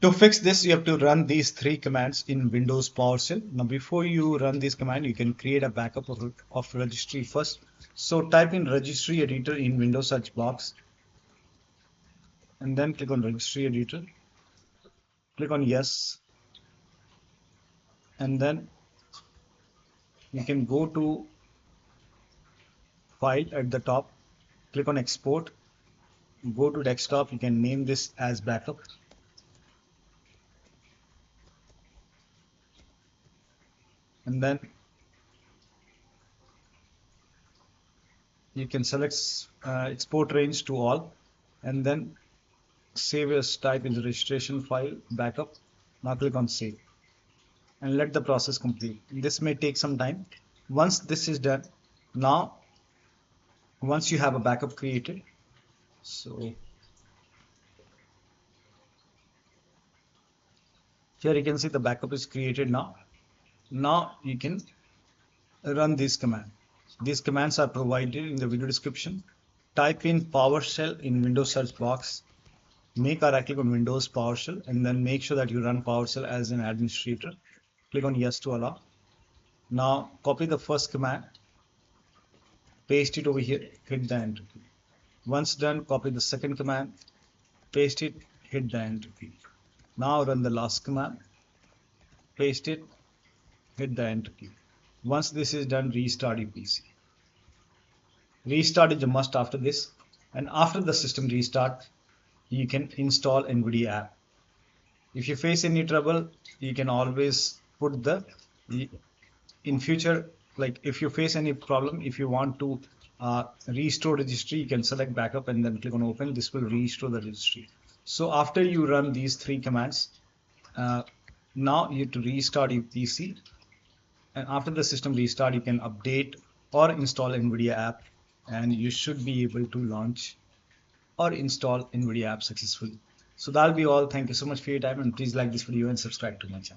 To fix this, you have to run these three commands in Windows PowerShell. Now, before you run this command, you can create a backup of registry first. So type in registry editor in Windows search box and then click on registry editor. Click on yes. And then you can go to file at the top, click on export, go to desktop. You can name this as backup. And then you can select export range to all and then save as type in the registration file backup. Now click on save and let the process complete. This may take some time. Once this is done, now once you have a backup created, so here you can see the backup is created now. Now you can run this command. These commands are provided in the video description. Type in PowerShell in Windows search box. Make a right click on Windows PowerShell and then make sure that you run PowerShell as an administrator. Click on yes to allow. Now copy the first command, paste it over here, hit the enter key. Once done, copy the second command, paste it, hit the enter key. Now run the last command, paste it, hit the enter key. Once this is done, restart your PC. Restart is a must after this, and after the system restart, you can install NVIDIA app. If you face any trouble, you can always put the in future, like if you face any problem, if you want to restore registry, you can select backup and then click on open. This will restore the registry. So after you run these three commands, now you have to restart your PC, and after the system restart, you can update or install NVIDIA app, and you should be able to launch or install NVIDIA app successfully. So that'll be all. Thank you so much for your time, and please like this video and subscribe to my channel.